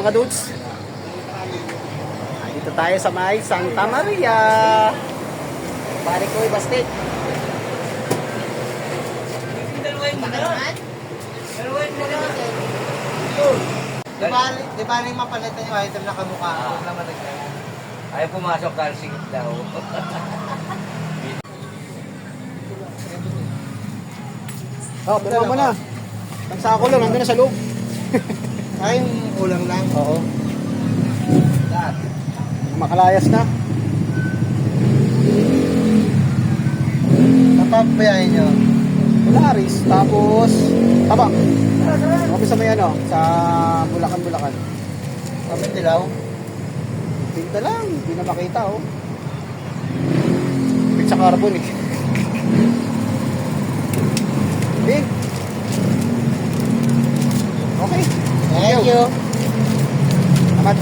mga dudes. Dito tayo sa may Santa Maria. Pare ko Bastik. Di ba rin mapalitan yung item na kamukha? Huwag naman nagkaya. Ayaw pumasok dahil singit daw. Oh, pero mo na. Ang sako lang, nandun na sa loob. Ay, ulang lang. Oo. Makalayas na. Napagbayahin nyo. Polaris, tapos tabak. Kapit sa may ano, sa Bulacan. Kami dilaw. Tinta lang, hindi na makita oh. Kapit sa carbon eh. Big. Okay. Thank you. Amat.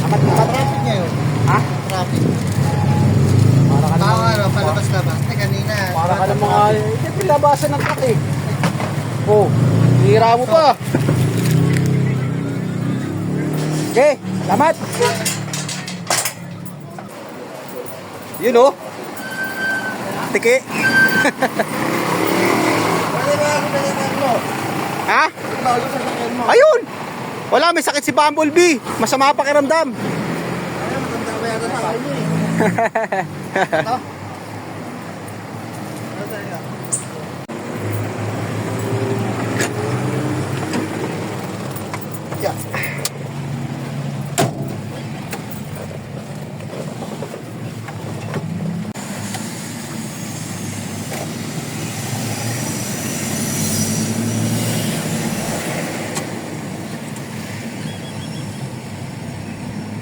Traffic niya yun. Ha? Traffic. Para ka Baka naman. ano, palabas na ba? Ay, kanina. Para ka ng mga... Hindi, pilabasan ng truck eh. Oh, hira mo pa. Okay, salamat. Yun oh. Tiki. Ha? Ayun! Wala, may sakit si Bumblebee. Masama pakiramdam. Yeah.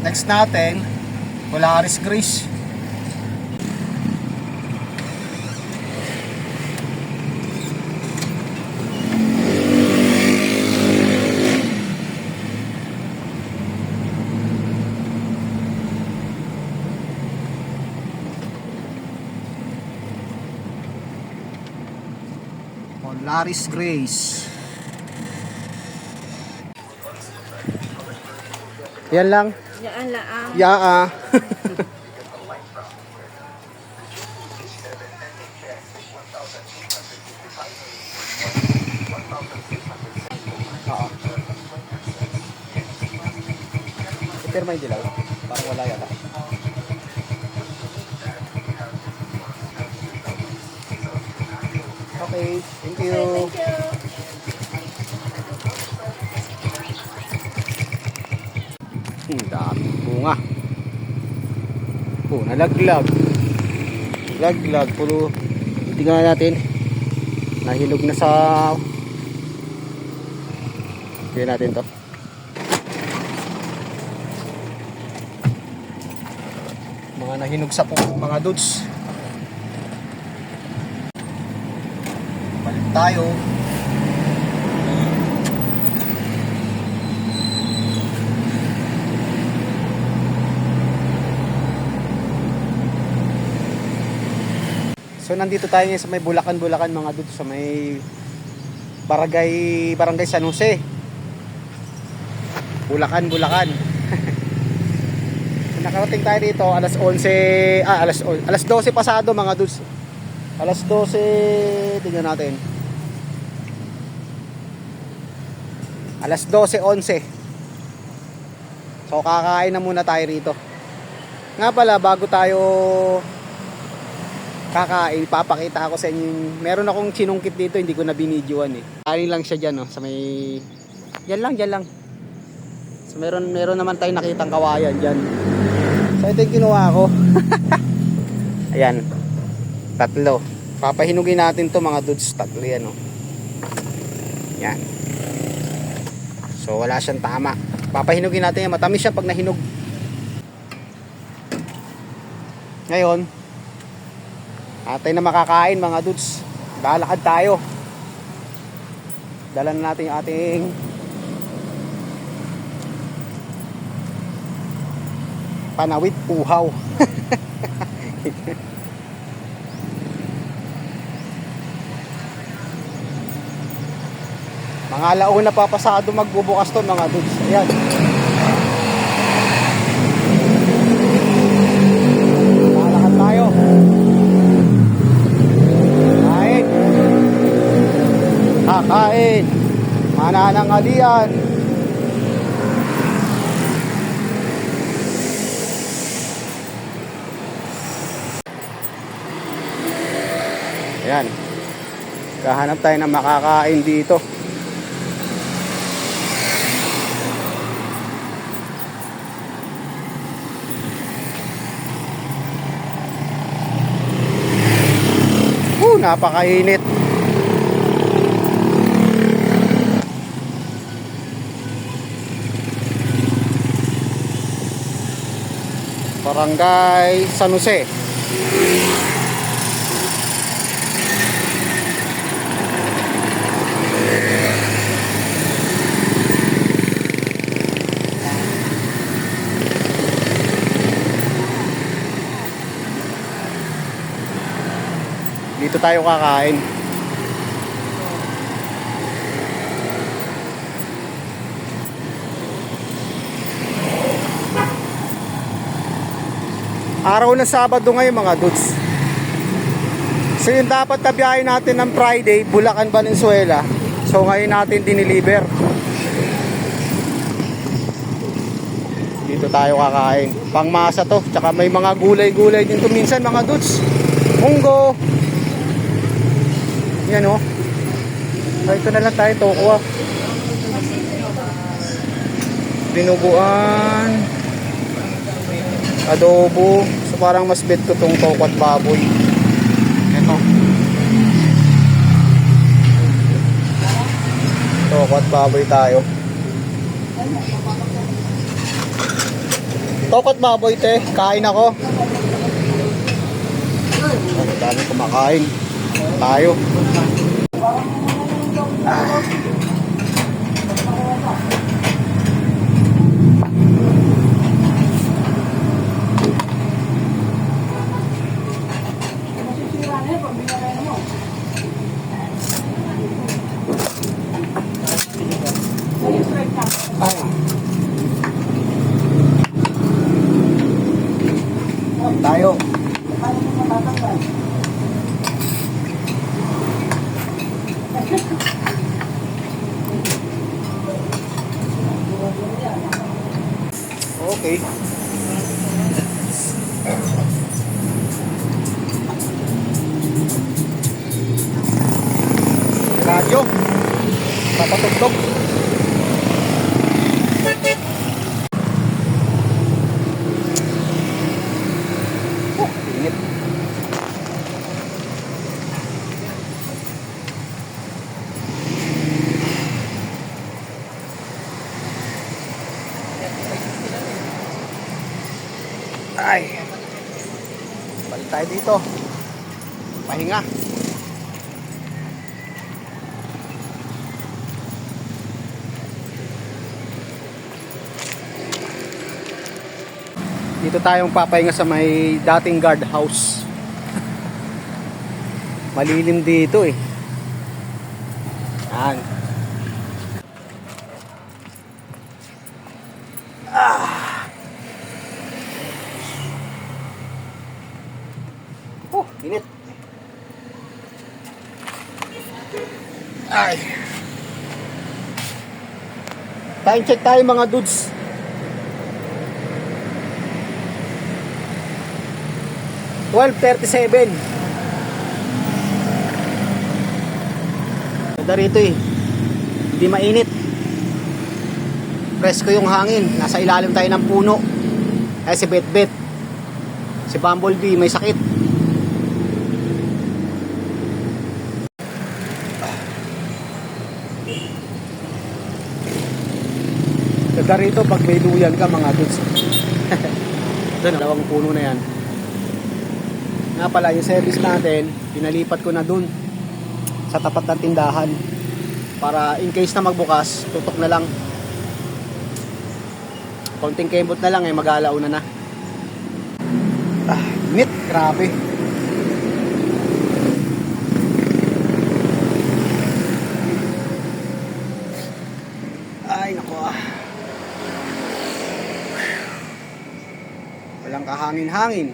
Next natin, Polaris grease. Polaris grease. Yan lang. Yan lang. Yaa. Oo. Pero may dilaw. Parang wala yata. Okay, thank you. Thank you. Daming bunga. Oh, nalaglag. Laglag. Puro, tingnan natin. Nahinog na sa... Tingnan natin to. Mga nahinog sa mga dudes. Balik tayo. So nandito tayo ngayon sa may Bulacan mga dudes, sa may Barangay San Jose. Bulacan. So, nakarating tayo dito alas 12 pasado mga dudes. Alas 12, tingnan natin. Alas 12:11. So kakain na muna tayo rito. Nga pala, bago tayo kakain, papakita ako sa inyo. Meron akong sinungkit dito, hindi ko na binidyoan eh. Kain lang siya dyan, no, sa may... Yan lang. So meron naman tayong nakitang kawayan dyan. So ito yung kinuha ko. Ayan. 3. Papahinugin natin to mga dudes. 3 yan, no. Yan. So wala siyang tama. Papahinugin natin yan. Matamis siya pag nahinog. Ngayon, atay na makakain mga dudes. Lalakad tayo. Dala na natin yung ating panawid puhaw. Mga alauna pa pasado magbubukas to mga dudes. Ayan. pananghalian. Ayan. Kahanap tayo ng makakain dito. Napakainit. Barangay San Jose. Dito tayo kakain. Araw na Sabado ngayon mga dudes. So yung dapat na biyahe natin ng Friday, Bulacan, Valenzuela. So ngayon natin dineliver. Dito tayo kakain. Pangmasa to. Tsaka may mga gulay-gulay din to minsan mga dudes. Munggo. Yan o. Ito na lang tayo, tokwa. Dinuguan. Adobo. So parang mas bet ko tong tokwa at baboy. Ito. Tokwa at baboy tayo. Tokwa at baboy te. Kain ako. Ang dami kumakain. Tayo. Tayo. Okay. Radyo. Papatugtog. Init. Ay. Balik tayo dito. Pahinga. Dito tayong papahinga sa may dating guard house. Malilim dito eh. Yan. Init. Ay. Time check tayo mga dudes. 12:37. Ganda rito eh. Hindi mainit. Presko yung hangin. Nasa ilalim tayo ng puno. Eh si Bet-Bet, si Bumblebee may sakit. Ganda rito pag may duyan ka mga dudes. Doon, dalawang puno na yan. Nga pala, yung service natin, pinalipat ko na dun sa tapat ng tindahan para in case na magbukas, tutok na lang. Konting kembot na lang eh, mag-aalauna na. Init, grabe. Ay, nako. Walang kahangin-hangin.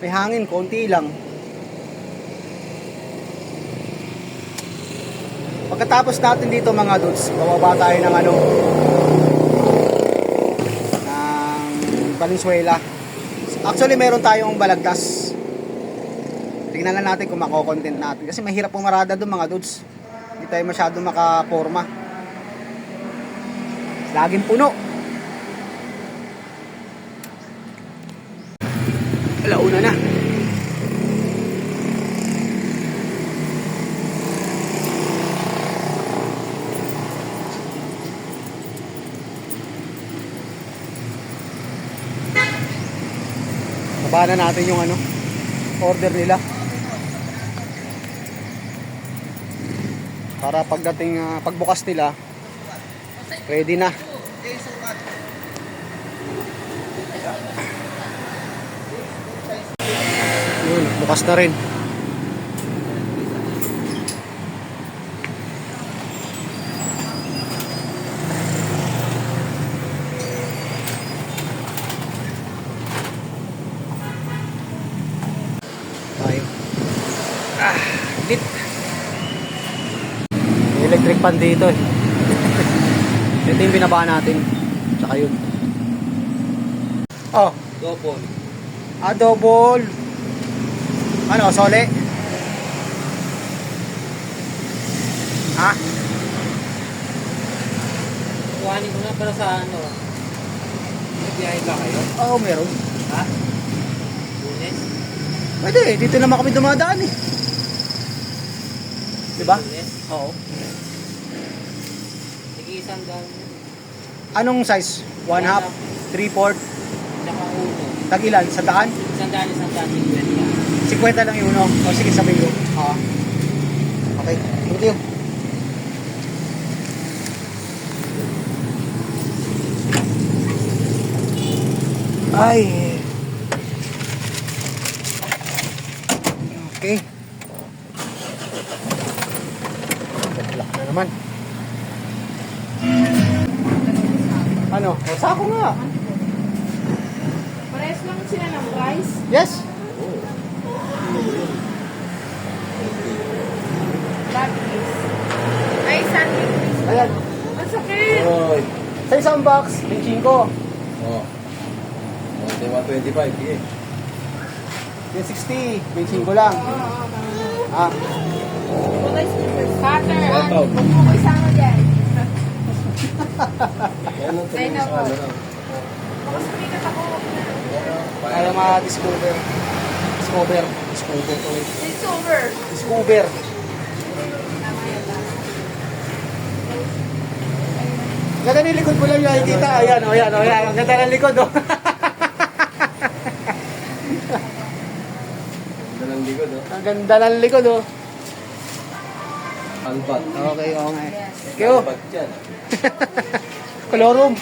May hangin, konti lang. Pagkatapos natin dito mga dudes, bababa tayo ng ano, ng Valenzuela. Actually meron tayong Balagtas. Tingnan lang natin kung mako-content natin kasi mahirap pumarada doon mga dudes. Hindi tayo masyado makaporma. Laging puno. Alauna na. Baba na natin yung ano, order nila. Para pagdating pagbukas nila, ready na. Yun, bukas na rin. Tayo. Lit. May electric pan dito eh. Ito yung binaba natin. Tsaka yun. Oh, Double. double. Ano, sole? Ha? Kuhanin ko na para sa ano. May biyahe ba kayo? Oo, meron. Ha? Lunes? Pwede, dito naman kami dumadaan eh. Diba? Lunes? Oo. Sige, isang daan. Anong size? 1/2? 3/4? Tsaka uno. Tag-ilan? Sa daan? Isang daan, 50. 50 lang yung uno. O sige, sabihin ko. Okay, thank you. Ay. Okay. Lock na naman. Ano? O, sako nga. Parehas lang sila ng price. Yes. Lapis. Ay, sandwich. Ayan. Ang sakit. Oy. Sa isang box, 25. Oh. 125, yeah. 60, 25 lang. Ah, Cutter. Ito. Huwag mo ko isama dyan. Yan ang Ay, tuloy nako. sa ano lang. Mas sumikat ako. kaya ma-discover. Discover. It's over. Discover. Tama yan ba? Ganda ng likod ko lang yung nakikita. Ayan, ayan. Ang ganda ng likod, oh. Ito lang likod, oh. Ang ganda ng likod, oh. Albat. Okay, okay. Yes. Thank you. Albat yan. Colorum.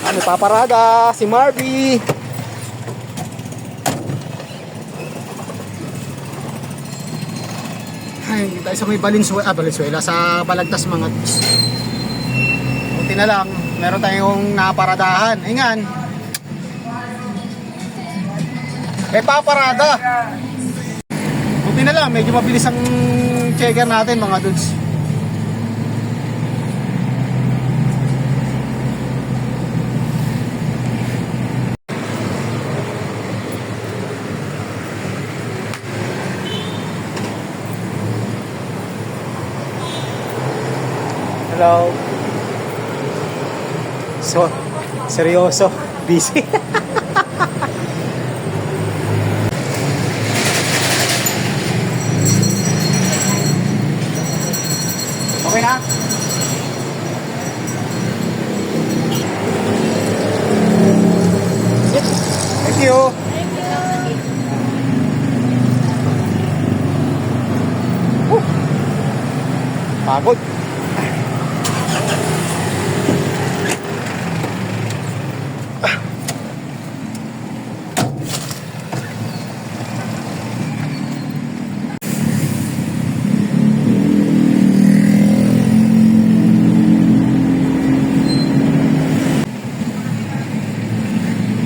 Ano, paparada si Marby. Ay, hindi tayo sa may Valenzuela, sa Balagtas mga tss. Buti na lang, meron tayong naparadahan. Ayan. May paparada. Buti na lang, medyo mabilis ang checker natin mga dudes. Hello. So, seryoso, busy. Okay na? Yep. Thank you. Pagod.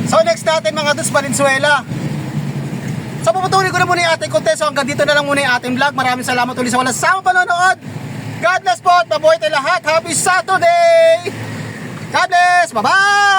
So next natin mga dos, Valenzuela. So puputulin ko na muna yung ating content. So hanggang dito na lang muna yung ating vlog. Maraming salamat ulit sa walang samang panonood. God bless po at mabuhay tayo lahat. Happy Saturday! God bless! Bye-bye!